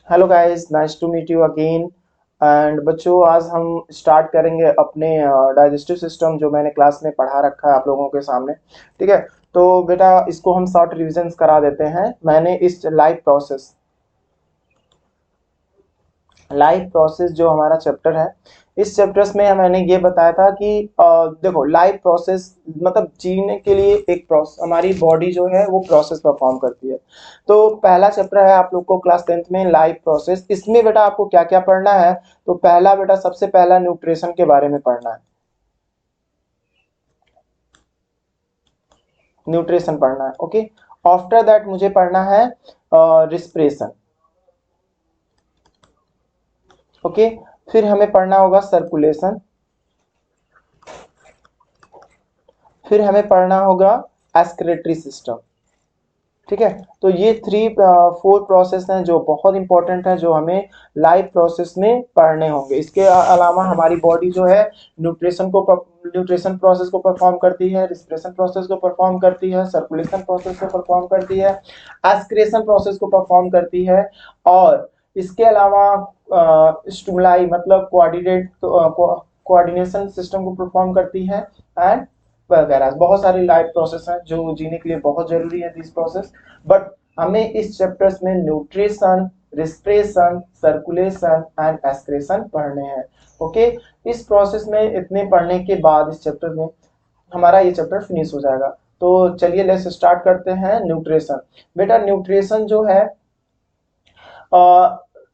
Hello guys, nice to meet you again. And बच्चों, आज हम स्टार्ट करेंगे अपने डाइजेस्टिव सिस्टम जो मैंने क्लास में पढ़ा रखा है आप लोगों के सामने। ठीक है। तो बेटा, इसको हम शॉर्ट रिविजन्स करा देते हैं। मैंने इस लाइफ प्रोसेस जो हमारा चैप्टर है, इस चैप्टर्स में मैंने ये बताया था कि देखो, लाइफ प्रोसेस मतलब जीने के लिए एक प्रोसेस, हमारी बॉडी जो है वो प्रोसेस परफॉर्म करती है। तो पहला चैप्टर है आप लोग को क्लास 10th में, लाइफ प्रोसेस। इसमें बेटा आपको क्या क्या पढ़ना है? तो पहला बेटा, सबसे पहला न्यूट्रिशन के बारे में पढ़ना है। न्यूट्रिशन पढ़ना है, ओके। आफ्टर दैट मुझे पढ़ना है रिस्पिरेशन, ओके। फिर हमें पढ़ना होगा सर्कुलेशन। फिर हमें पढ़ना होगा एस्क्रेटरी सिस्टम। ठीक है। तो ये फोर प्रोसेस हैं जो बहुत इंपॉर्टेंट है, जो हमें लाइफ प्रोसेस में पढ़ने होंगे। इसके अलावा हमारी बॉडी जो है न्यूट्रिशन प्रोसेस को परफॉर्म करती है, रिस्पिरेशन प्रोसेस को परफॉर्म करती है, सर्कुलेशन प्रोसेस को परफॉर्म करती है, एस्क्रेशन प्रोसेस को परफॉर्म करती है। और इसके अलावा स्टिमुलाई मतलब कोऑर्डिनेशन सिस्टम को परफॉर्म करती है। एंड वगैरह बहुत सारी लाइफ प्रोसेस हैं जो जीने के लिए बहुत जरूरी है, दिस प्रोसेस। बट हमें इस चैप्टर्स में न्यूट्रिशन, रिस्पिरेशन, सर्कुलेशन एंड एस्क्रेशन पढ़ने हैं, ओके। इस प्रोसेस में इतने पढ़ने के बाद इस चैप्टर में हमारा ये चैप्टर फिनिश हो जाएगा। तो चलिए लेट्स स्टार्ट करते हैं न्यूट्रिशन। बेटा, न्यूट्रिशन जो है,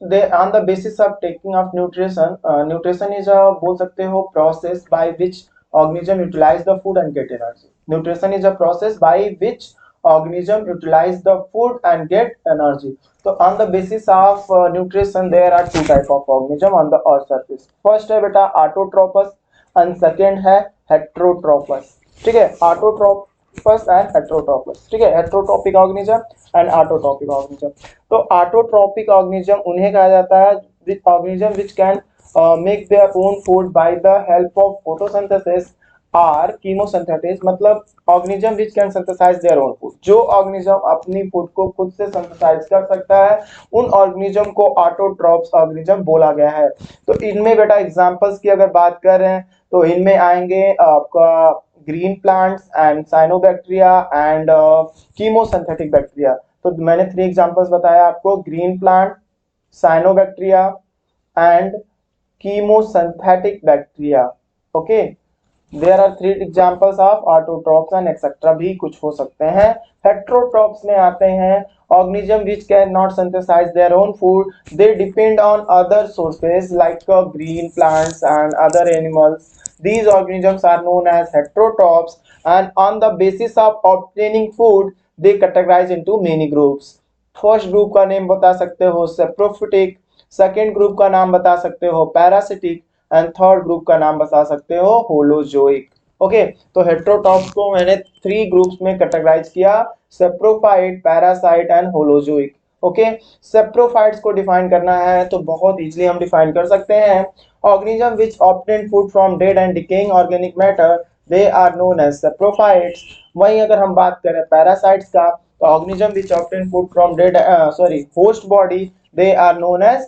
they on the basis of taking of nutrition, nutrition is a बोल सकते हो process by which organism utilize the food and get energy. Nutrition is a process by which organism utilize the food and get energy. So on the basis of nutrition, there are two type of organism on the earth surface. First है बेटा autotrophus and second है heterotrophus. ठीक है, autotrophus and heterotrophus। ठीक है, heterotrophic organism and autotrophic organism। तो autotrophic organism उन्हें कहा जाता है organism which can make their own food by the help of photosynthesis और chemosynthesis। मतलब organism which can synthesise their own food, जो ऑर्गेनिज्म अपनी फूड को खुद से सिंथेसाइज कर सकता है, उन ऑर्गेनिज्म को ऑटोट्रॉप्स ऑर्गेनिज्म बोला गया है। तो इनमें बेटा एग्जांपल्स की अगर बात कर रहे हैं तो इनमें आएंगे आपका green plants and cyanobacteria and chemosynthetic bacteria. तो मैंने 3 एग्जांपल्स बताया आपको, green plant, cyanobacteria and chemosynthetic bacteria, okay। there are 3 examples of autotrophs and etc भी कुछ हो सकते हैं। heterotrophs में आते हैं organism which cannot synthesize their own food, they depend on other sources like green plants and other animals। these organisms are known as heterotrophs and on the basis of obtaining food they categorize into many groups। First group का name बता सकते हो saprophytic, second group का नाम बता सकते हो parasitic and third group का नाम बता सकते हो होलोजोइक, ओके। तो हेट्रोटॉप्स को मैंने 3 ग्रुप्स में कैटेगराइज किया, saprophyte, parasite and holozoic, okay. Saprophytes को डिफाइन करना है तो बहुत इजीली हम डिफाइन कर सकते हैं, organism which obtain food from dead and decaying organic matter, they are known as saprophytes. वहीं अगर हम बात करें पैरासाइट्स का, तो organism which obtain food from dead host body, they are known as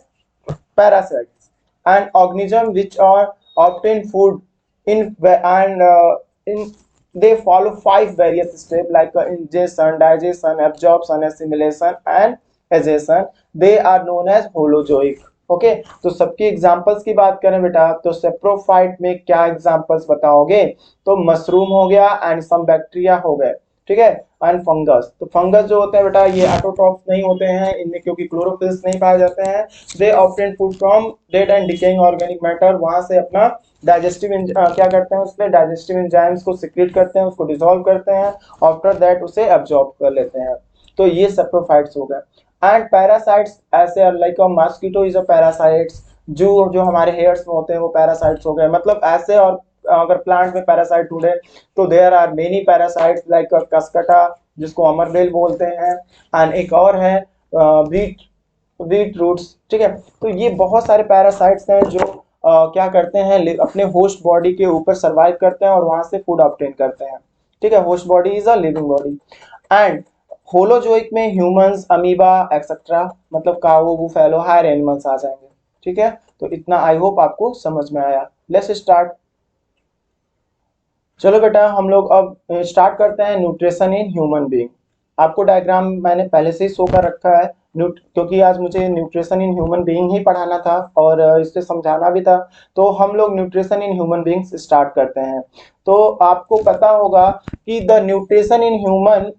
parasites। and organism which are obtain food in in they follow 5 various steps like ingestion, digestion, absorption, assimilation and excretion, they are known as holozoic, okay. तो सबकी examples की बात करें बेटा, तो saprophyte में क्या examples बताओगे? तो मशरूम हो गया एंड सम बैक्टीरिया हो गए, ठीक है। एंड फंगस, तो फंगस जो होते हैं बेटा ये ऑटोट्रॉफ्स नहीं होते हैं, इनमें क्योंकि क्लोरोफिल्स नहीं पाए जाते हैं। They obtain food from dead and decaying organic matter, वहां से अपना क्या करते हैं, उसमें डाइजेस्टिव एंजाइम्स को सिक्रेट करते हैं, उसको डिसॉल्व करते हैं, आफ्टर दैट उसे एब्जॉर्ब कर लेते हैं। तो ये सेप्रोफाइट्स हो गए। एंड पैरासाइट्स ऐसे like a mosquito is a parasites, जो जो हमारे हेयर्स में होते हैं वो पैरासाइट्स हो गए, मतलब ऐसे। और अगर प्लांट में पैरासाइट ढूंढे तो there are many parasites like Cuscuta जिसको अमरबेल बोलते हैं, एंड एक और है बीट बीट रूट्स, ठीक है। तो ये बहुत सारे पैरासाइट्स हैं जो क्या करते हैं, अपने होस्ट बॉडी के ऊपर सर्वाइव करते हैं और वहां से फूड ऑब्टेन करते हैं, ठीक है। Host body is a living body. And holozoic में ह्यूमंस, अमीबा एक्सेट्रा, मतलब काऊ, बुफेलो, हायर एनिमल्स आ जाएंगे। ठीक है, तो इतना आई होप आपको समझ में आया। Let's start. चलो बेटा, हम लोग अब स्टार्ट करते हैं न्यूट्रिशन इन ह्यूमन बीइंग। आपको डायग्राम मैंने पहले से ही शो कर रखा है, क्योंकि आज मुझे न्यूट्रिशन इन ह्यूमन बीइंग ही पढ़ाना था और इससे समझाना भी था। तो हम लोग nutrition in human beings start करते हैं। तो आपको पता होगा कि the nutrition in human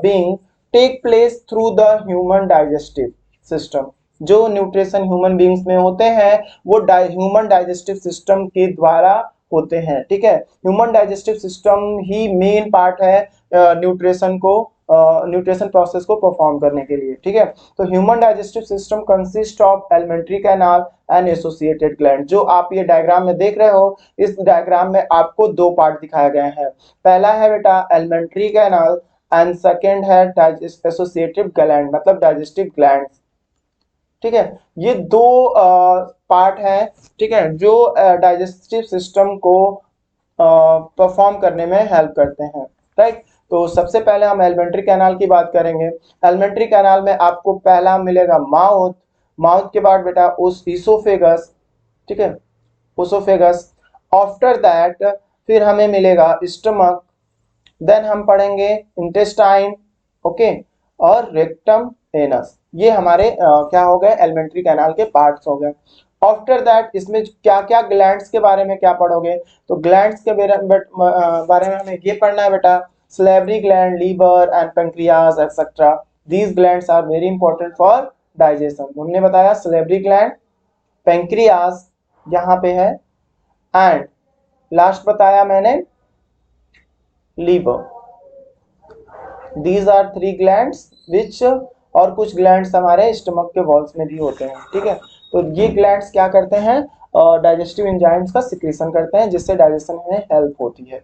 being take place through the human digestive system. जो न्यूट्रिशन ह्यूमन बीइंग्स में होते हैं वो ह्यूमन डाइजेस्टिव सिस्टम के द्वारा होते हैं। ठीक है, ह्यूमन डाइजेस्टिव सिस्टम ही मेन पार्ट है न्यूट्रिशन को, न्यूट्रिशन प्रोसेस को परफॉर्म करने के लिए। ठीक है, तो human digestive system consist of alimentary canal and associated gland. जो आप ये डायग्राम में देख रहे हो, इस डायग्राम में आपको दो पार्ट दिखाए गए हैं। पहला है बेटा एलिमेंट्री कैनाल एंड सेकेंड है एसोसिएटेड ग्लैंड, मतलब डाइजेस्टिव ग्लैंड। ठीक है, ये दो पार्ट है, ठीक है, जो डाइजेस्टिव सिस्टम को परफॉर्म करने में हेल्प करते हैं। राइट, तो सबसे पहले हम एलिमेंट्री कैनाल की बात करेंगे। एलिमेंट्री कैनाल में आपको पहला मिलेगा माउथ, माउथ के बाद बेटा उस इसोफेगस। ठीक है, ओसोफेगस। आफ्टर दैट फिर हमें मिलेगा स्टमक, देन हम पढ़ेंगे इंटेस्टाइन, ओके, और रेक्टम, एनस। ये हमारे क्या हो गए, एलिमेंट्री कैनाल के पार्ट्स हो गए। आफ्टर दैट इसमें क्या क्या ग्लैंड्स के बारे में क्या पढ़ोगे, तो ग्लैंड्स के बारे में हमें ये पढ़ना है बेटा, salivary gland, liver and pancreas etcetera. These glands are very important for digestion. हमने बताया सलेवरी ग्लैंड, पेंक्रियाज यहाँ पे है, एंड लास्ट बताया मैंने liver. These are three glands which, और कुछ ग्लैंड्स हमारे स्टमक के वॉल्स में भी होते हैं। ठीक है, तो ये ग्लैंड्स क्या करते हैं, डाइजेस्टिव एंजाइम्स का सिक्रीशन करते हैं, जिससे डाइजेशन में हेल्प होती है।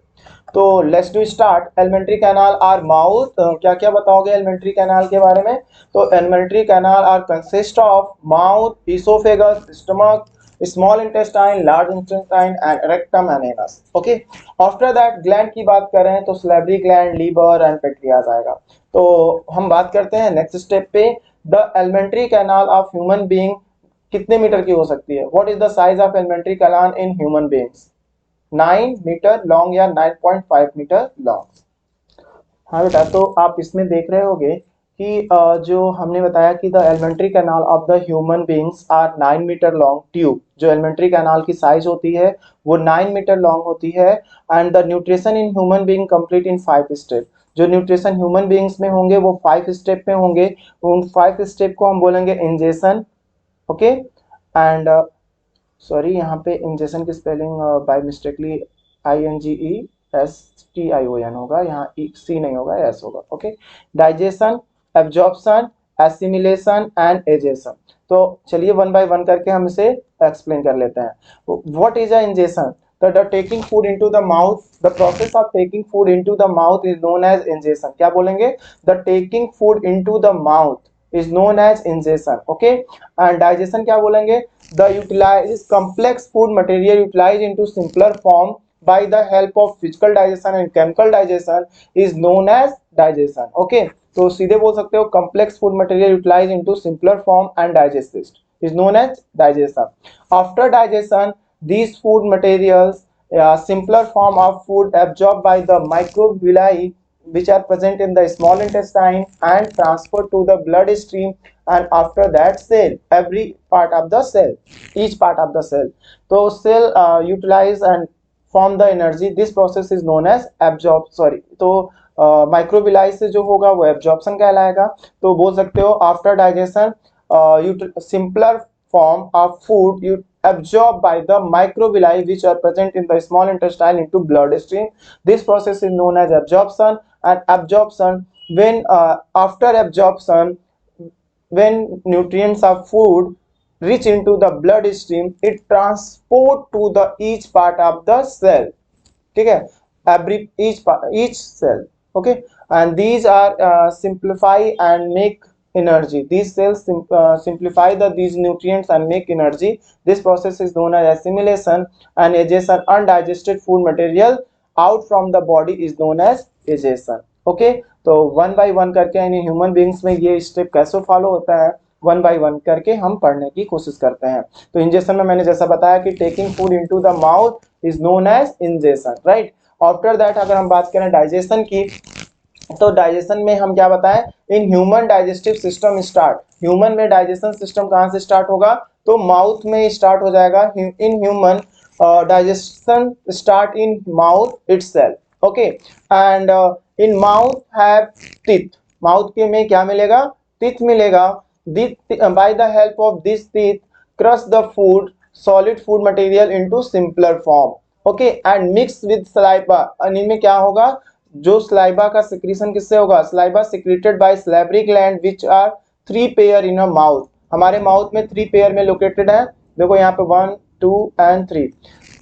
तो let's do start. Alimentary canal are mouth, क्या क्या बताओगे एलिमेंट्री कैनाल के बारे में, तो alimentary canal are consist of mouth, oesophagus, stomach, small intestine, large intestine and rectum and anus. Okay, after that gland की बात करें तो salivary gland, liver and pancreas आएगा। तो हम बात करते हैं नेक्स्ट स्टेप पे। The alimentary canal of human being कितने मीटर की हो सकती है, what is the size of alimentary canal in human beings, 9 metre long या 9.5 मीटर लॉन्ग। हाँ बेटा, तो आप इसमें देख रहे होगे कि जो हमने बताया कि the alimentary canal of the human beings are 9 metre long tube. जो एलिमेंट्री कैनाल की साइज होती है वो 9 मीटर लॉन्ग होती है। And the nutrition in human being complete in 5 step. जो न्यूट्रिशन ह्यूमन बीइंग्स में होंगे वो 5 स्टेप में होंगे। उन 5 स्टेप को हम बोलेंगे इंजेशन, ओके, एंड सॉरी यहाँ पे इंजेशन की स्पेलिंग बाय मिस्टेकली INGESTION होगा, यहाँ C नहीं होगा, S होगा। Okay, digestion, absorption, assimilation and egestion. तो चलिए वन बाय वन करके हम इसे एक्सप्लेन कर लेते हैं। What is a ingestion, the taking food into the mouth, the process of taking food into the mouth is known as ingestion। क्या बोलेंगे, the taking food into the mouth is known as ingestion। okay, and digestion क्या बोलेंगे, the utilize complex food material utilized into simpler form by the help of physical digestion and chemical digestion is known as digestion। okay, तो सीधे बोल सकते हो complex food material utilized into simpler form and digest is known as digestion। after digestion these food materials, simpler form of food absorbed by the microvilli which are present in the small intestine and transferred to the bloodstream, and after that cell, every part of the cell, each part of the cell, so cell utilize and form the energy। this process is known as तो microvilli से जो होगा वो absorption कहलाएगा। तो बोल सकते हो after digestion simpler form of food you absorbed by the microvilli which are present in the small intestine into bloodstream। this process is known as absorption। and absorption, when after absorption, when nutrients of food reach into the bloodstream, it transport to the each part of the cell। ठीक है, every each cell, okay, and these are simplify and make energy। these cells simplify these nutrients and make energy। this process is known as assimilation, and egestion, undigested food material out from the body is known as egestion। Okay, तो 1 bye 1 करके यानी human beings में ये step कैसे follow होता है 1 bye 1 करके हम पढ़ने की कोशिश करते हैं। तो इंजेक्शन में मैंने जैसा बताया कि taking food into the mouth is known as injection, right. After that अगर हम बात करें डाइजेशन की, तो डाइजेशन में हम क्या बताएं, in human digestive system start, human में डाइजेशन सिस्टम कहाँ से स्टार्ट होगा, तो माउथ में स्टार्ट हो जाएगा। In human digestion start in mouth itself, okay. And in mouth have teeth, mouth के में क्या मिलेगा, टीथ मिलेगा। By the help of this teeth crush the food solid food material into simpler form, okay, and mix with saliva. इनमें क्या होगा, जो saliva का सिक्रीशन किससे होगा, saliva secreted by salivary gland which are 3 pair in a mouth, हमारे mouth में 3 pair में लोकेटेड है। देखो यहाँ पे 1 2 and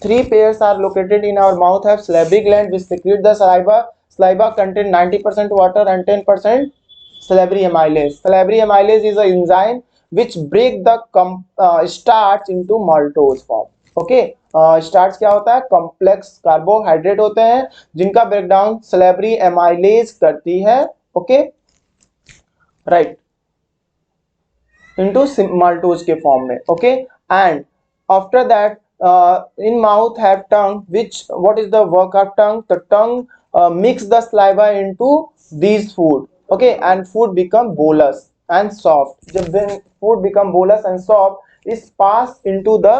3 pairs are located in our mouth have salivary gland which secrete the saliva, saliva contain 90% water and 10% salivary amylase. Salivary amylase is an enzyme which break the starch into maltose form. Okay, starch क्या होता है, complex carbohydrate होते हैं जिनका breakdown salivary amylase करती है, okay, right, into maltose के form में, okay. And after that in mouth have tongue, which what is the work of tongue, the tongue mix the saliva into these food, okay, and food become bolus and soft. जब when food become bolus and soft is passed into the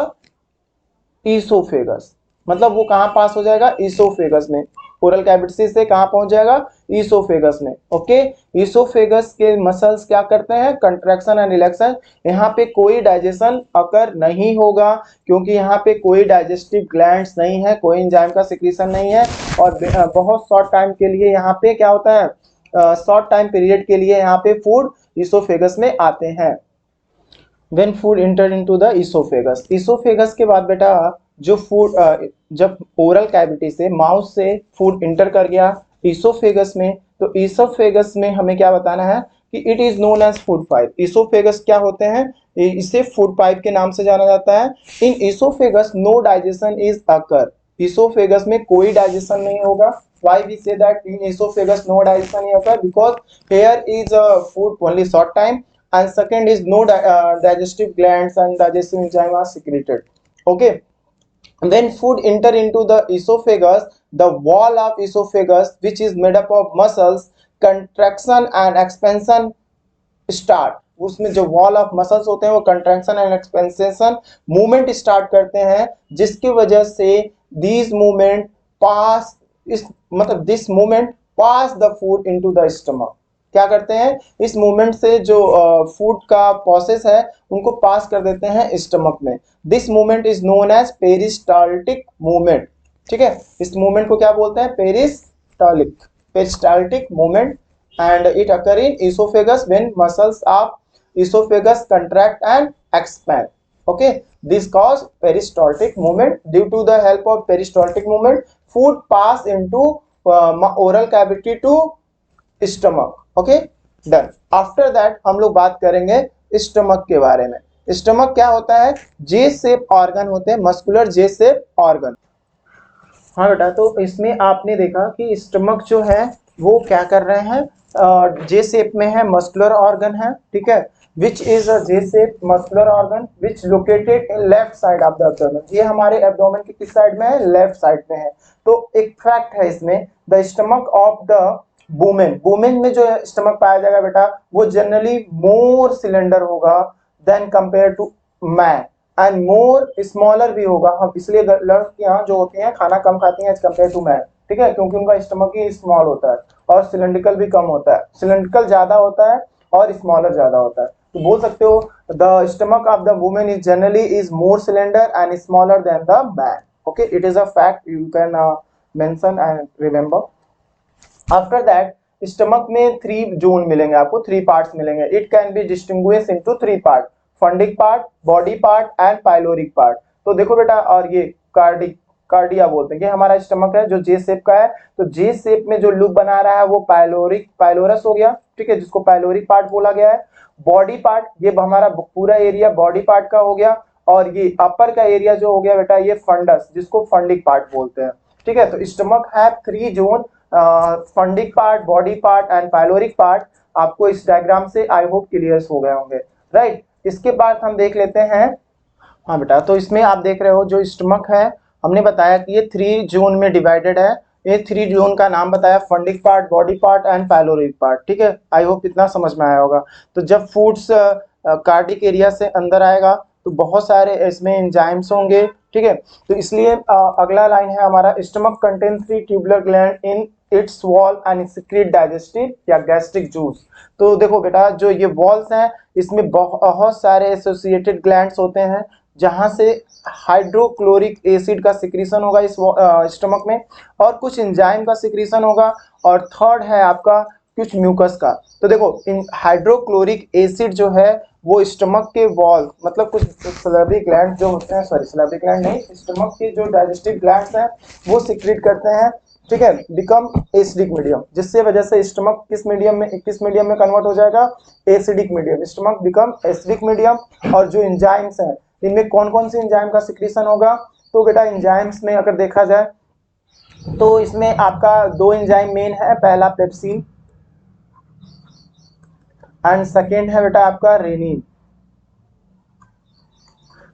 esophagus, मतलब वो कहाँ पास हो जाएगा, oesophagus में, oral cavity से कहाँ पहुंच जाएगा, ईसोफेगस में, ओके। ईसोफेगस के मसल्स क्या करते हैं, कंट्रैक्शन एंड रिलैक्शन। यहाँ पे कोई डाइजेशन अकर नहीं होगा क्योंकि यहाँ पे कोई डाइजेस्टिव ग्लैंड्स नहीं है, कोई एंजाइम का सिक्रीशन नहीं है, और बहुत शॉर्ट टाइम के लिए यहाँ पे क्या होता है, शॉर्ट टाइम पीरियड के लिए यहाँ पे फूड ईसोफेगस में आते हैं। When food enter into the esophagus, esophagus के बाद बेटा जो फूड जब ओरल कैविटी से माउथ से फूड इंटर कर गया ईसोफेगस में, तो ईसोफेगस में हमें क्या बताना है कि it is known as food pipe. Oesophagus क्या होते हैं, इसे फूड पाइप के नाम से जाना जाता है। In oesophagus no digestion is occur, oesophagus में कोई डाइजेशन नहीं होगा। Why we say that in esophagus no digestion occur, because here is food only short time, and second is no digestive glands and digestive enzyme are secreted, okay. When food enter into the esophagus, the wall of esophagus which is made up of muscles, contraction and expansion start, उसमें जो wall of muscles होते हैं वो contraction and एक्सपेंसेशन movement start करते हैं, जिसकी वजह से दीज मूवमेंट पास इस मतलब this movement pass the food into the stomach. क्या करते हैं, इस मूवमेंट से जो फूड का प्रोसेस है उनको पास कर देते हैं स्टमक में। This movement is known as peristaltic movement, ठीक है। इस मूवमेंट को क्या बोलते हैं, peristaltic movement, and it occur in esophagus when muscles of esophagus contract and expand, okay. This cause peristaltic movement. Due to the help of peristaltic movement food pass into oral cavity to stomach, okay, done. After that हम लोग बात करेंगे stomach के बारे में। Stomach क्या होता है, जे शेप ऑर्गन होते हैं, मस्कुलर जे शेप ऑर्गन। हाँ बेटा, तो इसमें आपने देखा कि स्टमक जो है वो क्या कर रहे हैं, जे शेप में है, मस्कुलर ऑर्गन है, ठीक है, which is a J shape muscular organ which located in left side of the abdomen. ये हमारे एब्डोमेन के किस साइड में है, लेफ्ट साइड में है। तो एक फैक्ट है इसमें, the stomach of the women, women में जो स्टमक पाया जाएगा बेटा वो जनरली मोर सिलेंडर होगा than compare to man, and more smaller भी होगा। हम इसलिए लड़कियां जो होती हैं खाना कम खाती हैं एज कंपेयर टू मैन, ठीक है, क्योंकि उनका स्टमक ही स्मॉल होता है और सिलेंड्रिकल भी कम होता है, सिलेंड्रिकल ज्यादा होता है और स्मॉलर ज्यादा होता है। तो बोल सकते हो the stomach of the women is generally is more cylinder and smaller than the man, okay, it is a fact you can mention and remember. After that stomach में 3 जोन मिलेंगे आपको, 3 पार्ट्स मिलेंगे। It can be distinguish into 3 part, fundic part, body part and pyloric part. तो देखो बेटा, और ये cardia बोलते हैं, ये हमारा स्टमक है जो जे शेप का है। तो जे शेप में जो लूप बना रहा है वो पाइलोरस हो गया, ठीक है, जिसको पाइलोरिक पार्ट बोला गया है। बॉडी पार्ट, ये हमारा पूरा एरिया बॉडी पार्ट का हो गया, और ये अपर का एरिया जो हो गया बेटा ये फंडस, जिसको फंडिक पार्ट बोलते हैं, ठीक है। तो stomach have 3 zone, fundic part, body part and pyloric part आपको इस डायग्राम से आई होप क्लियर हो गए होंगे, राइट। इसके बाद हम देख लेते हैं, हाँ बेटा, तो इसमें आप देख रहे हो जो स्टमक है, हमने बताया कि ये 3 जोन में डिवाइडेड है। ये 3 जोन का नाम बताया, fundic part, body part and pyloric part, ठीक है। आई होप इतना समझ में आया होगा। तो जब फूड्स कार्डिक एरिया से अंदर आएगा तो बहुत सारे इसमें एंजाइम्स होंगे, ठीक है। तो इसलिए अगला लाइन है हमारा, stomach contain 3 tubular gland in its wall and secrete digestive या गैस्ट्रिक जूस। तो देखो बेटा, जो ये वॉल्स हैं इसमें बहुत सारे एसोसिएटेड ग्लैंड्स होते हैं जहां से हाइड्रोक्लोरिक एसिड का सिक्रीशन होगा इस स्टमक में, और कुछ एंजाइम का सिक्रीशन होगा, और थर्ड है आपका कुछ म्यूकस का। तो देखो, इन हाइड्रोक्लोरिक एसिड जो है वो स्टमक के वॉल, मतलब कुछ सलेवरी ग्लैंड जो होते हैं, सॉरी सलेवरी ग्लैंड नहीं, स्टमक के जो डाइजेस्टिव ग्लैंड्स हैं वो सिक्रीट करते हैं, ठीक है, बिकम एसिडिक मीडियम, जिससे वजह से स्टमक किस मीडियम में कन्वर्ट हो जाएगा, acidic medium. Stomach become acidic medium. और जो एंजाइम्स हैं इनमें कौन कौन सी एंजाइम का सिक्रीशन होगा, तो बेटा एंजाइम्स में अगर देखा जाए तो इसमें आपका 2 एंजाइम मेन है, पहला पेप्सिन एंड सेकेंड है बेटा आपका रेनिन।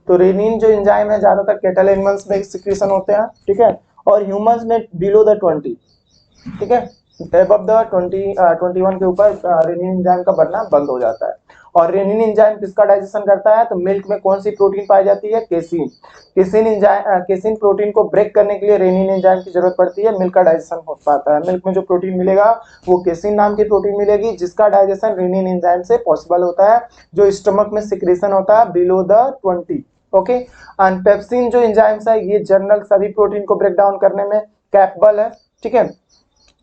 तो रेनिन जो एंजाइम है ज्यादातर कैटल एनिमल्स में सिक्रीशन होते हैं, ठीक है, और ह्यूमंस में बिलो द 20, ठीक है, अबव द 21 के ऊपर रेनिन एंजाइम का बनना बंद हो जाता है। और रेनिन एंजाइम किसका डाइजेशन करता है, तो मिल्क में कौन सी प्रोटीन पाई जाती है, केसिन। केसिन प्रोटीन को ब्रेक करने के लिए रेनिन एंजाइम की जरूरत पड़ती है, मिल्क का डाइजेशन हो पाता है। मिल्क में जो प्रोटीन मिलेगा वो केसिन नाम की प्रोटीन मिलेगी, जिसका डाइजेशन रेनिन एंजाइम से पॉसिबल होता है, जो स्टमक में सिक्रेशन होता है below the 20, okay. And pepsin जो एंजाइम्स है ये जनरल सभी प्रोटीन को ब्रेक डाउन करने में कैपेबल है, ठीक है।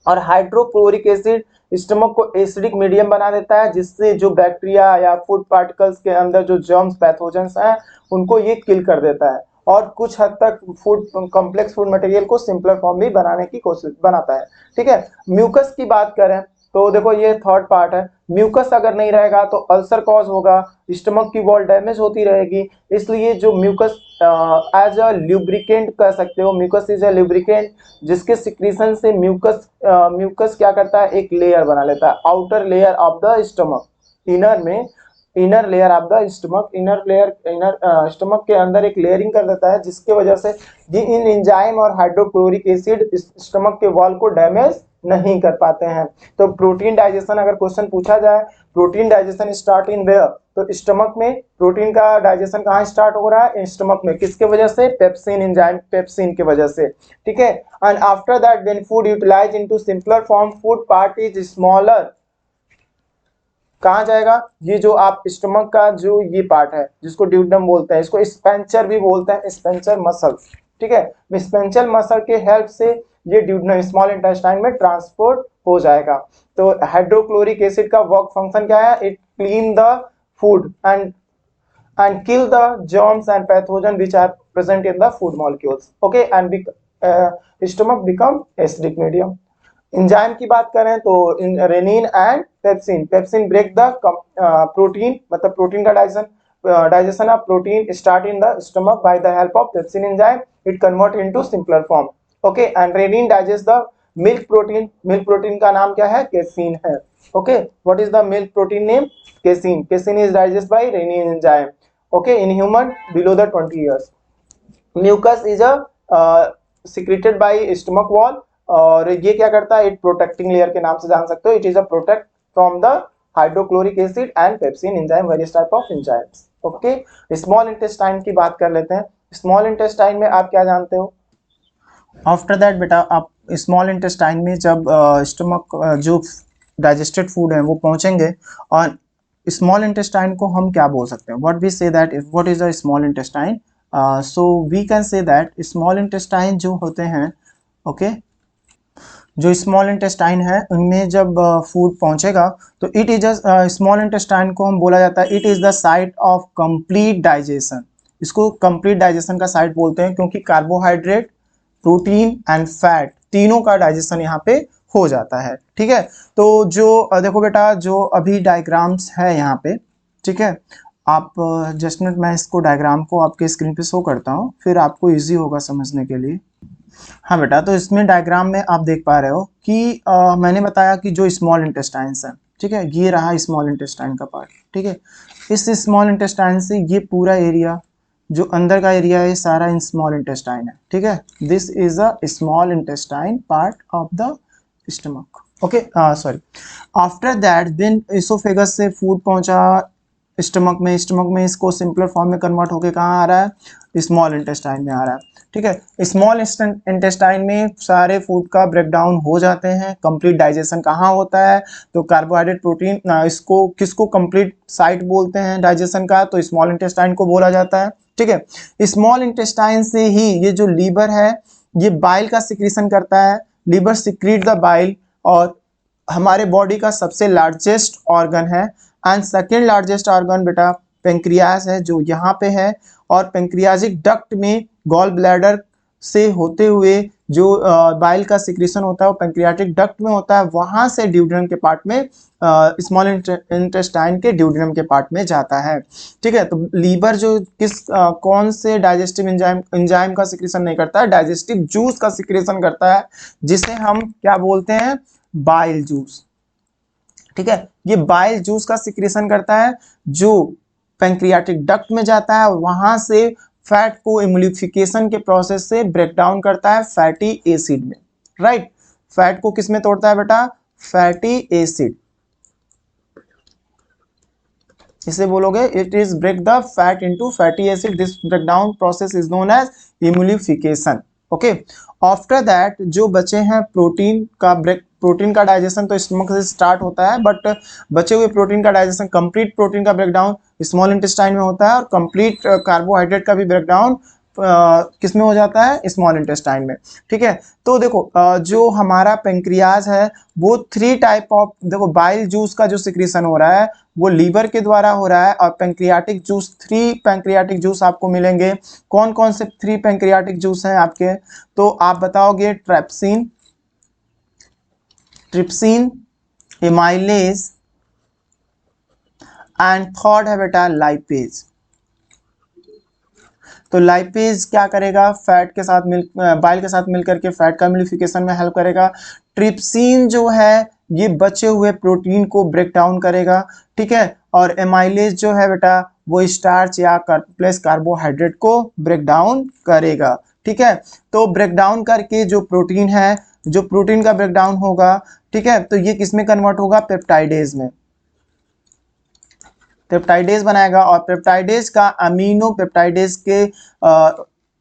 और हाइड्रोक्लोरिक एसिड स्टमक को एसिडिक मीडियम बना देता है, जिससे जो बैक्टीरिया या फूड पार्टिकल्स के अंदर जो जर्म्स, पैथोजेंस हैं, उनको ये किल कर देता है, और कुछ हद तक फूड कॉम्प्लेक्स फूड मटेरियल को सिंपलर फॉर्म भी बनाने की कोशिश बनाता है, ठीक है। म्यूकस की बात करें तो देखो ये थर्ड पार्ट है। म्यूकस अगर नहीं रहेगा तो अल्सर कॉज होगा, स्टमक की वॉल डैमेज होती रहेगी, इसलिए जो म्यूकस एज अ ल्यूब्रिकेंट कह सकते हो, म्यूकस इज अ ल्यूब्रिकेंट, जिसके सिक्रीशन से म्यूकस क्या करता है, एक लेयर बना लेता है, outer layer of the stomach, inner layer of the stomach, inner stomach के अंदर एक लेयरिंग कर देता है, जिसके वजह से इन एंजाइम और हाइड्रोक्लोरिक एसिड स्टमक के वॉल को डैमेज नहीं कर पाते हैं। तो प्रोटीन डाइजेशन अगर क्वेश्चन पूछा जाए, protein digestion start in where, तो स्टमक में प्रोटीन का डाइजेशन कहाँ स्टार्ट हो रहा है, स्टमक में, किसके वजह से, पेप्सिन एंजाइम, पेप्सिन के वजह से, ठीक है। And after that when food utilize into simpler form, food part is smaller, कहाँ जाएगा, ये जो आप स्टमक का जो ये पार्ट है जिसको ड्यूडेनम बोलते हैं, इसको स्पेंचर भी बोलते हैं, स्पेंचर मसल, ठीक है। स्पेंचर मसल के हेल्प से ये ड्यूडेनम स्मॉल इंटेस्टाइन में ट्रांसपोर्ट हो जाएगा। तो हाइड्रोक्लोरिक एसिड का वर्क फंक्शन क्या है, it clean the food and kill the germs and pathogen which are present in the food molecules, okay, and stomach become acidic medium। Enzyme की बात करें तो rennin and pepsin break the protein, मतलब protein का digestion of protein start in the stomach by the help of pepsin enzyme, it convert into simpler form, okay. And rennin digest the milk protein का नाम क्या है, casein है, okay. What is the milk protein name, casein is digest by rennin enzyme, okay, in human below the 20 years। Mucus is a secreted by stomach wall, और ये क्या करता है, इट प्रोटेक्टिंग लेयर के नाम से जान सकते हो, it is a protect from the hydrochloric acid and pepsin enzyme, various type of enzymes, okay. Small intestine की बात कर लेते हैं। स्मॉल इंटेस्टाइन में आप क्या जानते हो, आफ्टर दैट बेटा आप स्मॉल इंटेस्टाइन में जब स्टमक जो डाइजेस्टेड फूड है वो पहुंचेंगे, और स्मॉल इंटेस्टाइन को हम क्या बोल सकते हैं, what we say that what is a small intestine, so we can say that small intestine जो होते हैं, ओके, जो स्मॉल इंटेस्टाइन है उनमें जब फूड पहुंचेगा तो इट इज स्मॉल इंटेस्टाइन को हम बोला जाता है, it is the site of complete digestion. इसको कंप्लीट डाइजेशन का साइट बोलते हैं क्योंकि कार्बोहाइड्रेट, प्रोटीन एंड फैट तीनों का डाइजेशन यहाँ पे हो जाता है, ठीक है। तो जो देखो बेटा, जो अभी डायग्राम्स है यहाँ पे, ठीक है, आप जस्ट मिनट मैं इसको डायग्राम को आपके स्क्रीन पे शो करता हूँ, फिर आपको इजी होगा समझने के लिए। हाँ बेटा, तो इसमें डायग्राम में आप देख पा रहे हो कि मैंने बताया कि जो स्मॉल इंटेस्टाइन्स है, ठीक है, ये रहा स्मॉल इंटेस्टाइन का पार्ट, ठीक है। इस स्मॉल इंटेस्टाइन से ये पूरा एरिया जो अंदर का एरिया है सारा इन स्मॉल इंटेस्टाइन है, ठीक है। This is a small intestine part of the stomach, okay, sorry. After that when oesophagus से फूड पहुंचा स्टमक में, स्टमक में इसको सिंपलर फॉर्म में कन्वर्ट होके कहाँ आ रहा है, स्मॉल इंटेस्टाइन में आ रहा है, ठीक है। स्मॉल इंटेस्टाइन में सारे फूड का ब्रेकडाउन हो जाते हैं। कंप्लीट डाइजेशन कहाँ होता है, तो कार्बोहाइड्रेट प्रोटीन, इसको किसको कंप्लीट साइट बोलते हैं डाइजेशन का, तो स्मॉल इंटेस्टाइन को बोला जाता है, ठीक है। स्मॉल इंटेस्टाइन से ही ये जो लीवर है ये बाइल का सिक्रीशन करता है, लीवर सिक्रीट द बाइल, और हमारे बॉडी का सबसे लार्जेस्ट ऑर्गन है। एंड सेकेंड लार्जेस्ट ऑर्गन बेटा पेंक्रियास है जो यहाँ पे है, और पेंक्रियाजिक डक्ट में गॉल ब्लैडर से होते हुए जो बाइल का सिक्रीशन होता है वो पेंक्रियाटिक डक्ट में होता है, वहां से ड्यूडेनम के पार्ट में, स्मॉल इंटेस्टाइन के ड्यूडेनम के पार्ट में जाता है, ठीक है। तो लीवर जो कौन से डाइजेस्टिव एंजाइम का सिक्रीशन नहीं करता है, डाइजेस्टिव जूस का सिक्रीशन करता है, जिसे हम क्या बोलते हैं, बाइल जूस, ठीक है। ये बाइल जूस का सिक्रेशन करता है जो पैंक्रियाटिक डक्ट में जाता है, और वहां से फैट को इम्यूलिफिकेशन के प्रोसेस से ब्रेक डाउन करता है फैटी एसिड में, राइट। फैट को किस में तोड़ता है बेटा, फैटी एसिड, इसे बोलोगे it is break the fat into fatty acid, this break down process is known as emulsification, okay. After that जो बचे हैं प्रोटीन का डाइजेशन तो स्टमक से स्टार्ट होता है, बट बचे हुए प्रोटीन का डाइजेशन, कंप्लीट प्रोटीन का ब्रेकडाउन स्मॉल इंटेस्टाइन में होता है, और कंप्लीट कार्बोहाइड्रेट का भी ब्रेकडाउन किस में हो जाता है, स्मॉल इंटेस्टाइन में, ठीक है। तो देखो जो हमारा पेंक्रियाज है वो 3 टाइप ऑफ, देखो बाइल जूस का जो सिक्रीशन हो रहा है वो लीवर के द्वारा हो रहा है, और पेंक्रियाटिक जूस 3 पेंक्रियाटिक जूस आपको मिलेंगे। कौन कौन से 3 पेंक्रियाटिक जूस हैं आपके, तो आप बताओगे ट्रेप्सिन, ट्रिप्सिन, एमाइलेज, एंड थर्ड है बेटा लाइपेज। तो लाइपेज क्या करेगा, फैट के साथ बाइल के साथ मिलकर के फैट का एमिलिफिकेशन में हेल्प करेगा। ट्रिप्सिन जो है ये बचे हुए प्रोटीन को ब्रेक डाउन करेगा, ठीक है। और एमाइलेज जो है बेटा वो स्टार्च या प्लस कार्बोहाइड्रेट को ब्रेक डाउन करेगा, ठीक है। तो ब्रेक डाउन करके जो प्रोटीन है, जो प्रोटीन का ब्रेक डाउन होगा, ठीक है, तो ये किस में कन्वर्ट होगा, पेप्टाइडेज में, पेप्टाइडेज बनाएगा, और पेप्टाइडेज का अमीनो पेप्टाइडेज के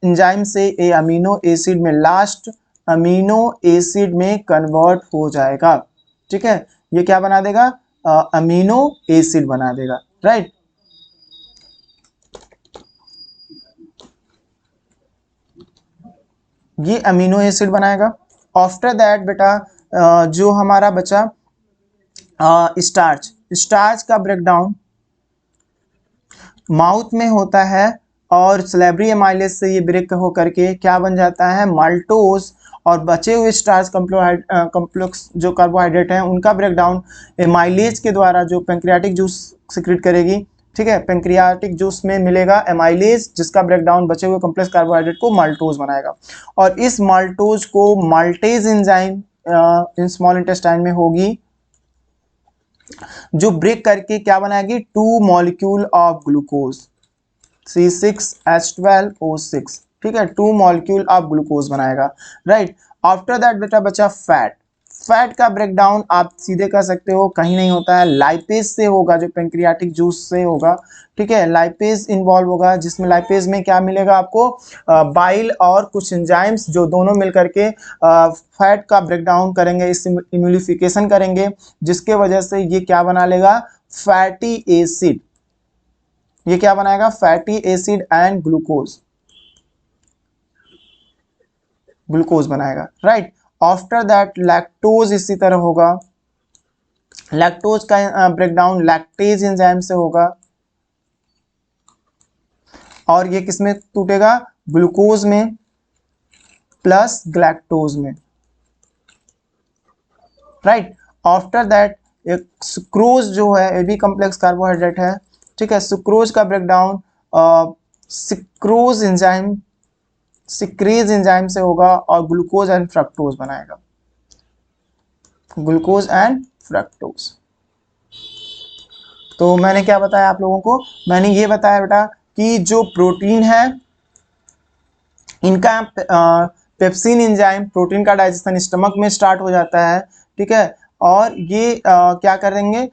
एंजाइम से ए अमीनो एसिड में, लास्ट अमीनो एसिड में कन्वर्ट हो जाएगा, ठीक है। ये क्या बना देगा, अमीनो एसिड बना देगा, राइट। ये अमीनो एसिड बनाएगा। आफ्टर दैट बेटा जो हमारा बचा स्टार्च, स्टार्च का ब्रेकडाउन माउथ में होता है, और सलेब्री एमाइलेज से ये ब्रेक होकर के क्या बन जाता है, माल्टोज, और बचे हुए स्टार्च कॉम्प्लेक्स जो कार्बोहाइड्रेट हैं उनका ब्रेकडाउन एमाइलेज के द्वारा, जो पेंक्रियाटिक जूस सिक्रेट करेगी, ठीक है। पेंक्रियाटिक जूस में मिलेगा एमाइलेज, जिसका ब्रेकडाउन बचे हुए कॉम्प्लेक्स कार्बोहाइड्रेट को माल्टोज बनाएगा, और इस माल्टोज को maltase enzyme in small intestine में होगी, जो ब्रेक करके क्या बनाएगी, 2 मॉलिक्यूल ऑफ ग्लूकोज, C6H12O6, ठीक है, 2 मॉलिक्यूल ऑफ ग्लूकोज बनाएगा, राइट। आफ्टर दैट बेटा बचा फैट। फैट का ब्रेकडाउन आप सीधे कर सकते हो, कहीं नहीं होता है, लाइपेज से होगा, जो पेंक्रियाटिक जूस से होगा, ठीक है। लाइपेज इन्वॉल्व होगा, जिसमें लाइपेज में क्या मिलेगा आपको, बाइल और कुछ एंजाइम्स जो दोनों मिलकर के फैट का ब्रेकडाउन करेंगे, इस इम्यूलिफिकेशन करेंगे, जिसके वजह से ये क्या बना लेगा, फैटी एसिड। ये क्या बनाएगा, fatty acid and glucose, glucose बनाएगा, राइट। आफ्टर दैट लैक्टोज इसी तरह होगा, लैक्टोज का ब्रेकडाउन लैक्टेज एंजाइम से होगा, और ये किसमें टूटेगा, ग्लूकोज में प्लस ग्लैक्टोज में, राइट। आफ्टर दैट एक सुक्रोज जो है ये भी कॉम्प्लेक्स कार्बोहाइड्रेट है, ठीक है। सुक्रोज का breakdown sucrose enzyme secretes enzyme से होगा और ग्लूकोज एंड फ्रक्टोज बनाएगा, ग्लूकोज एंड फ्रक्टोज। तो मैंने क्या बताया आप लोगों को, मैंने ये बताया बेटा कि जो प्रोटीन है इनका पेप्सिन एंजाइम, प्रोटीन का डाइजेशन स्टमक में स्टार्ट हो जाता है, ठीक है। और ये क्या करेंगे,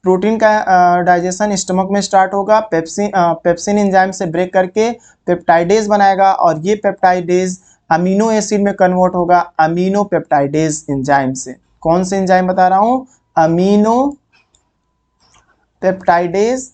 प्रोटीन का डाइजेशन स्टमक में स्टार्ट होगा, पेप्सिन एंजाइम से ब्रेक करके पेप्टाइडेज बनाएगा और ये पेप्टाइडेज अमीनो एसिड में कन्वर्ट होगा अमीनो पेप्टाइडेज एंजाइम से। कौन से एंजाइम बता रहा हूं, अमीनो पेप्टाइडेज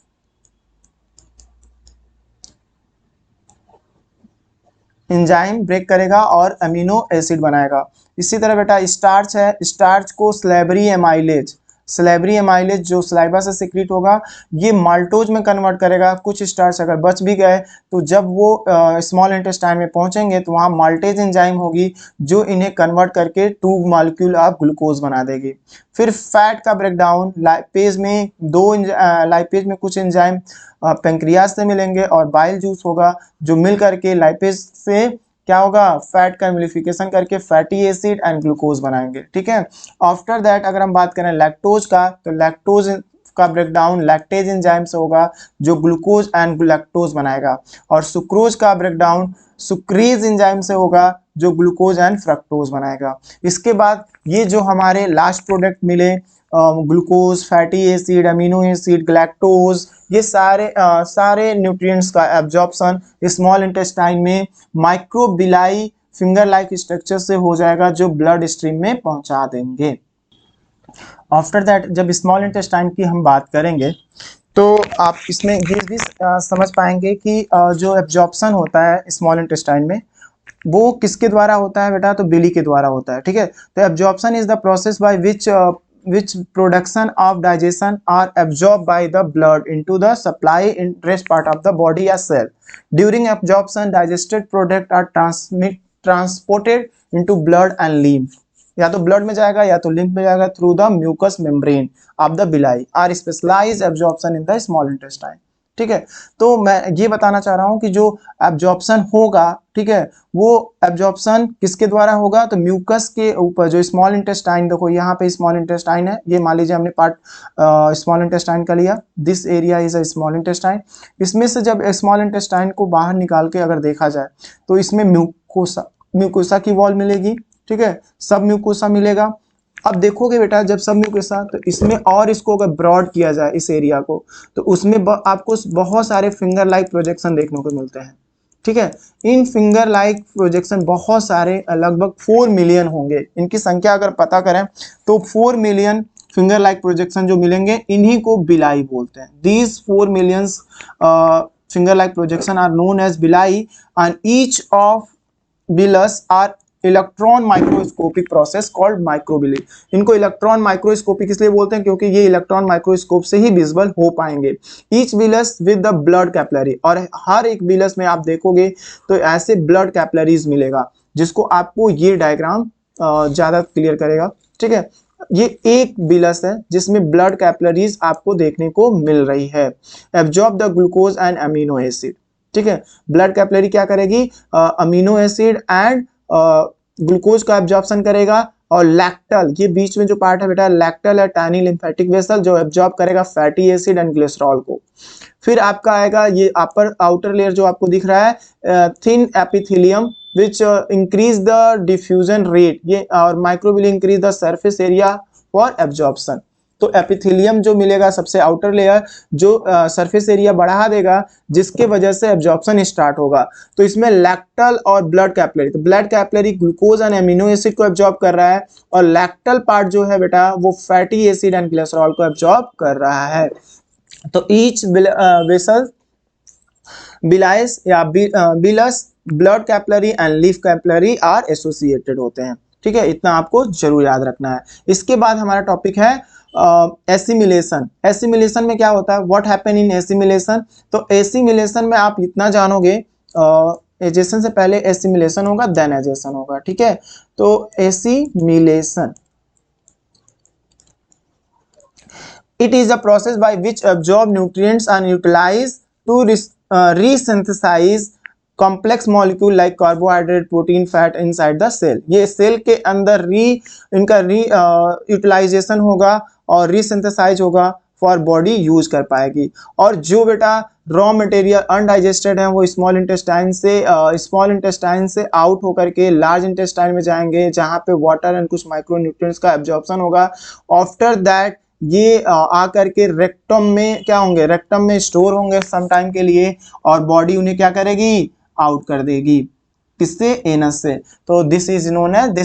एंजाइम ब्रेक करेगा और अमीनो एसिड बनाएगा। इसी तरह बेटा स्टार्च है, स्टार्च को स्लेबरी एमाइलेज, स्लेबरी एमाइलेज जो स्लाइवा से सिक्रीट होगा ये माल्टोज में कन्वर्ट करेगा। कुछ स्टार्च अगर बच भी गए तो जब वो स्मॉल इंटेस्टाइन में पहुंचेंगे तो वहाँ माल्टेज एंजाइम होगी जो इन्हें कन्वर्ट करके 2 मॉलिक्यूल ऑफ ग्लूकोज बना देगी। फिर फैट का ब्रेकडाउन, लाइपेज में लाइपेज में कुछ एंजाइम पेंक्रियाज से मिलेंगे और बाइल जूस होगा जो मिल करके लाइपेज से क्या होगा, फैट का एमिलिफिकेशन करके फैटी एसिड एंड ग्लूकोज बनाएंगे, ठीक है। आफ्टर दैट अगर हम बात करें लैक्टोज का, तो लैक्टोज का ब्रेकडाउन लैक्टेज एंजाइम से होगा जो ग्लूकोज एंड लैक्टोज बनाएगा। और सुक्रोज का ब्रेकडाउन सुक्रेज एंजाइम से होगा जो ग्लूकोज एंड फ्रक्टोज बनाएगा। इसके बाद ये जो हमारे लास्ट प्रोडक्ट मिले glucose, fatty acid, amino acid, galactose, ये सारे न्यूट्रिएंट्स का एब्जॉर्प्शन स्मॉल इंटेस्टाइन में माइक्रोबिलाई फिंगर लाइक स्ट्रक्चर से हो जाएगा जो ब्लड स्ट्रीम में पहुंचा देंगे। आफ्टर दैट जब स्मॉल इंटेस्टाइन की हम बात करेंगे तो आप इसमें ये भी समझ पाएंगे कि जो एब्जॉर्प्शन होता है स्मॉल इंटेस्टाइन में वो किसके द्वारा होता है बेटा, तो बिली के द्वारा होता है, ठीक है। तो absorption is the process by which production of digestion are absorbed by the blood into the supply interest part of the body as cell. During absorption, digested product are transported into blood and lymph. या तो blood में जाएगा या तो lymph में जाएगा through the mucous membrane of the villi are specialised absorption in the small intestine, ठीक है। तो मैं ये बताना चाह रहा हूं कि जो एब्जॉर्प्शन होगा, ठीक है, वो एब्जॉर्प्शन किसके द्वारा होगा, तो म्यूकस के ऊपर जो स्मॉल इंटेस्टाइन, देखो यहाँ पे स्मॉल इंटेस्टाइन है, ये मान लीजिए हमने पार्ट स्मॉल इंटेस्टाइन का लिया, this area is a small intestine. इसमें से जब स्मॉल इंटेस्टाइन को बाहर निकाल के अगर देखा जाए तो इसमें म्यूकोसा की वॉल मिलेगी, ठीक है, सब म्यूकोसा मिलेगा। अब देखोगे बेटा जब सब म्यूकोसा, तो इसमें और इसको अगर ब्रॉड किया जाए इस एरिया को तो उसमें आपको बहुत सारे फिंगर लाइक प्रोजेक्शन देखने को मिलते हैं, ठीक है। इन फिंगर लाइक प्रोजेक्शन बहुत सारे लगभग 4 मिलियन होंगे, इनकी संख्या अगर पता करें तो 4 मिलियन फिंगर लाइक प्रोजेक्शन जो मिलेंगे इन्हीं को बिलाई बोलते हैं। These 4 millions finger like projection are known as villi and each of villus are electron microscopic process called microvilli. इनको इलेक्ट्रॉन माइक्रोस्कोपिक इसलिए बोलते हैं क्योंकि ये इलेक्ट्रॉन माइक्रोस्कोप से ही विजिबल हो पाएंगे। Each villus with the blood capillary, और हर एक बिलस में आप देखोगे तो ऐसे ब्लड कैपिलरीज मिलेगा जिसको आपको ये डायग्राम ज्यादा क्लियर करेगा, ठीक है। ये एक बिलस है जिसमें ब्लड कैपिलरीज आपको देखने को मिल रही है। Absorb the glucose and amino acid, ठीक है। ब्लड कैपिलरी क्या करेगी, अमीनो एसिड एंड ग्लूकोज का एब्जॉर्प्शन करेगा। और लैक्टल, ये बीच में जो पार्ट है बेटा लैक्टल है, टाइनी लिम्फेटिक वेसल जो एब्जॉर्ब करेगा फैटी एसिड एंड ग्लिसरॉल को। फिर आपका आएगा ये अपर आउटर लेयर जो आपको दिख रहा है thin epithelium which increase the diffusion rate, ये और microvilli increase the surface area for absorption. तो एपिथेलियम जो मिलेगा सबसे आउटर लेयर जो सरफेस एरिया बढ़ा देगा जिसके वजह से एब्जॉर्प्शन स्टार्ट होगा। तो इसमें लैक्टल और ब्लड कैपिलरी, तो blood capillary glucose and amino acid को एब्जॉर्ब कर रहा है और लैक्टल पार्ट जो है बेटा वो फैटी एसिड एंड ग्लिसरॉल को एब्जॉर्ब कर रहा है। तो ईच वेसल बिलाइस या villus blood capillary and lymph capillary are associated होते हैं, ठीक है। इतना आपको जरूर याद रखना है। इसके बाद हमारा टॉपिक है एसिमिलेशन। एसिमिलेशन में क्या होता है, व्हाट हैपन इन एसिमिलेशन। तो एसिमिलेशन में आप इतना जानोगे, एजेशन से पहले एसिमिलेशन होगा देन एजेशन होगा, ठीक है। तो assimilation it is a process by which absorb nutrients and utilize to resynthesize complex molecule like carbohydrate protein fat inside the cell. ये सेल के अंदर इनका यूटिलाइजेशन होगा और रीसिंथेसाइज होगा फॉर बॉडी यूज कर पाएगी। और जो बेटा रॉ मटेरियल अनडाइजेस्टेड है वो स्मॉल इंटेस्टाइन से आउट होकर के लार्ज इंटेस्टाइन में जाएंगे, जहाँ पे वाटर एंड कुछ माइक्रो न्यूट्रिएंट्स का एब्जॉर्प्शन होगा। आफ्टर दैट ये आकर के रेक्टम में क्या होंगे, रेक्टम में स्टोर होंगे सम टाइम के लिए, और बॉडी उन्हें क्या करेगी, आउट कर देगी। किससे, एनस से। तो this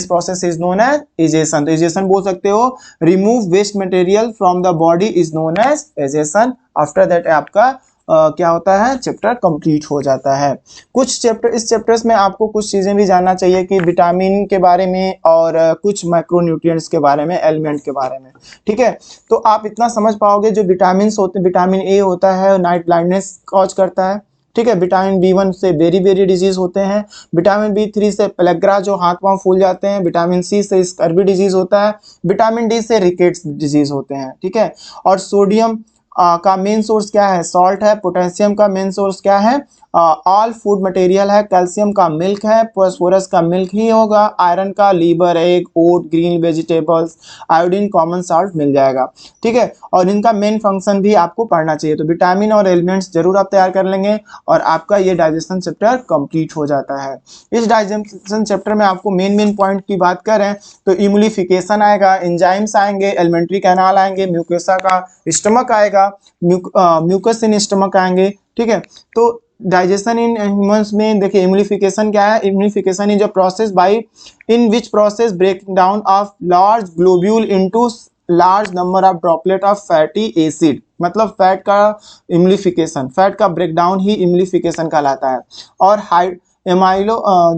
process is known as egestion. तो इजेशन बोल सकते हो, remove waste material from the body is known as egestion. After that आपका क्या होता है, चैप्टर कंप्लीट हो जाता है। इस चैप्टर्स में आपको कुछ चीजें भी जानना चाहिए कि विटामिन के बारे में और कुछ माइक्रोन्यूट्रिएंट्स के बारे में, एलिमेंट के बारे में। ठीक है, तो आप इतना समझ पाओगे, जो विटामिन होते हैं, विटामिन ए होता है नाइट ब्लाइंडनेस कॉज करता है। ठीक है, विटामिन बी1 से बेरी डिजीज होते हैं। विटामिन बी3 से पेलेग्रा जो हाथ पांव फूल जाते हैं। विटामिन सी से स्कर्वी डिजीज होता है। विटामिन डी से रिकेट्स डिजीज होते हैं। ठीक है, और सोडियम का मेन सोर्स क्या है, सॉल्ट है। पोटेशियम का मेन सोर्स क्या है, ऑल फूड मटेरियल है। कैल्शियम का मिल्क है, फास्फोरस का मिल्क ही होगा। आयरन का liver, egg, oat, green vegetables. Iodine common salt मिल जाएगा। ठीक है, और इनका मेन फंक्शन भी आपको पढ़ना चाहिए। तो विटामिन और एलिमेंट्स जरूर आप तैयार कर लेंगे और आपका ये डाइजेशन चैप्टर कंप्लीट हो जाता है। इस डाइजेशन चैप्टर में आपको मेन पॉइंट की बात करें तो इम्यूलिफिकेशन आएगा, एंजाइम्स आएंगे, एलिमेंट्री कैनाल आएंगे, म्यूकोसा का स्टमक आएगा, म्यूकस इन स्टमक आएंगे। ठीक है, तो डाइजेशन इन ह्यूमंस में देखिए इम्यूलिफिकेशन क्या है। Emulsification is a process by in which process breaking down of large globule into large number of droplet of fatty acid. मतलब फैट का इम्यूलिफिकेशन, फैट का ब्रेकडाउन ही इम्यूलिफिकेशन कहलाता है। और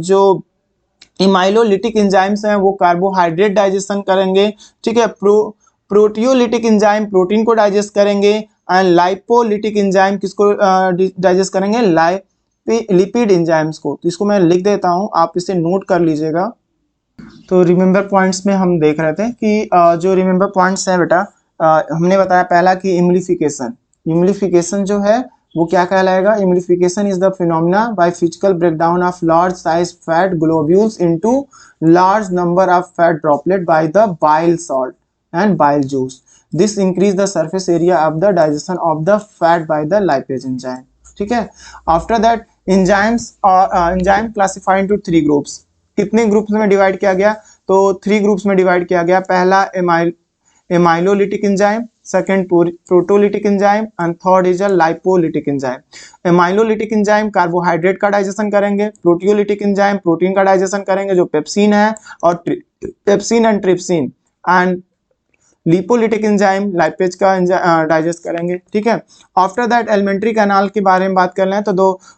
जो इमाइलोलिटिक एंजाइम्स हैं वो कार्बोहाइड्रेट डाइजेशन करेंगे। ठीक है, प्रोटियोलिटिक एंजाइम प्रोटीन को डाइजेस्ट करेंगे। एंड लाइपोलिटिक एंजाइम किसको डाइजेस्ट करेंगे, लिपिड एंजाइम्स को। तो इसको मैं लिख देता हूं, आप इसे नोट कर लीजिएगा। तो रिमेंबर पॉइंट्स में हम देख रहे थे कि जो रिमेंबर पॉइंट्स हैं बेटा, हमने बताया पहला कि इम्यूलिफिकेशन जो है वो क्या कहलाएगा। Emulsification is the phenomena by physical breakdown of large size fat globules into large number of fat droplet by the bile salt and bile juice. This increase the surface area of the digestion of the fat by the lipase enzyme. ठीक है, after that enzyme classified into 3 groups. कितने groups में divide किया गया, तो 3 groups में divide किया गया। पहला amylolytic enzyme, second proteolytic enzyme and third is a lipolytic enzyme. Amylolytic enzyme carbohydrate का डाइजेशन करेंगे, प्रोटियोलिटिक एंजाइम प्रोटीन का डाइजेशन करेंगे जो पेप्सिन है, और pepsin and trypsin. And lipolytic enzyme lipase का डाइजेस्ट करेंगे। ठीक है, आफ्टर दैट एलिमेंट्री कैनाल के बारे में बात कर लें तो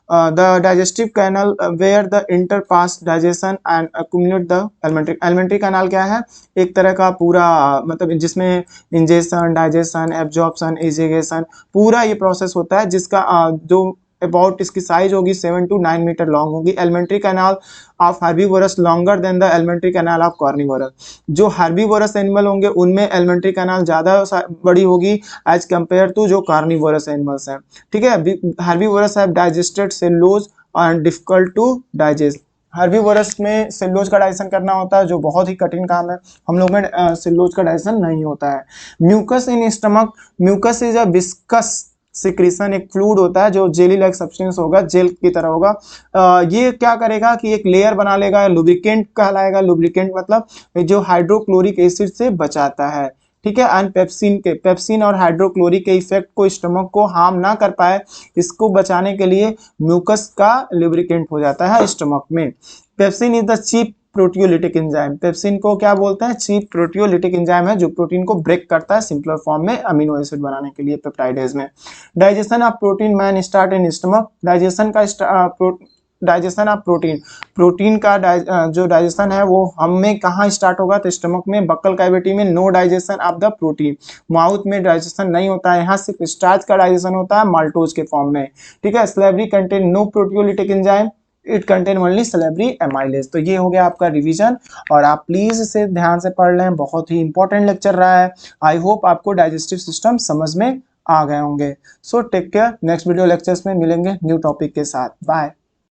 the digestive canal where the interpass digestion and accumulate the alimentary canal क्या है, एक तरह का पूरा मतलब जिसमें इंजेशन, डाइजेशन, एब्जॉर्प्शन, इजेगेशन पूरा ये प्रोसेस होता है, जिसका जो अबाउट इसकी साइज होगी 7 to 9 मीटर लॉन्ग होगी। Alimentary canal of herbivorous longer than the alimentary canal of carnivorous. जो हर्बीवोरस एनिमल होंगे उनमें एलिमेंट्री कैनाल ज्यादा बड़ी होगी एज कंपेयर टू जो कार्निवोरस एनिमल्स हैं। ठीक है, herbivorous have digested cellulose and difficult to digest. Herbivorous में सेलुलोज का डाइजेशन करना होता है जो बहुत ही कठिन काम है, हम लोग में सेलुलोज का डाइजेशन नहीं होता है। Mucus in stomach, mucus is a viscous secretion, एक फ्लूइड होता है जो जेली लाइक सब्सटेंस होगा, जेल की तरह होगा। ये क्या करेगा कि एक लेयर बना लेगा, लुब्रिकेंट कहलाएगा। लुब्रिकेंट मतलब जो हाइड्रोक्लोरिक एसिड से बचाता है। ठीक है, एंड पेप्सिन और हाइड्रोक्लोरिक के इफेक्ट को स्टमक को हार्म ना कर पाए, इसको बचाने के लिए म्यूकस का लुब्रिकेंट हो जाता है स्टमक में। Pepsin is the chief proteolytic enzyme, pepsin को क्या बोलते हैं, चीप प्रोटियोलिटिक एंजाइम है जो प्रोटीन को ब्रेक करता है सिंपलर फॉर्म में अमीनो एसिड बनाने के लिए पेप्टाइडेज में। Digestion of protein man start in stomach, digestion of protein का जो डाइजेशन है वो हम में कहाँ स्टार्ट होगा, तो स्टमक में, बक्कल कैविटी में। No digestion of the protein, mouth में डाइजेशन नहीं होता है, यहाँ सिर्फ स्टार्च का डाइजेशन होता है माल्टोज के फॉर्म में। ठीक है, salivary contain no proteolytic enzyme, it contain only salivary amylase. तो ये हो गया आपका रिवीजन, और आप प्लीज इसे ध्यान से पढ़ लें, बहुत ही इंपॉर्टेंट लेक्चर रहा है। आई होप आपको डाइजेस्टिव सिस्टम समझ में आ गए होंगे। So take care, next video lectures में मिलेंगे न्यू टॉपिक के साथ। बाय।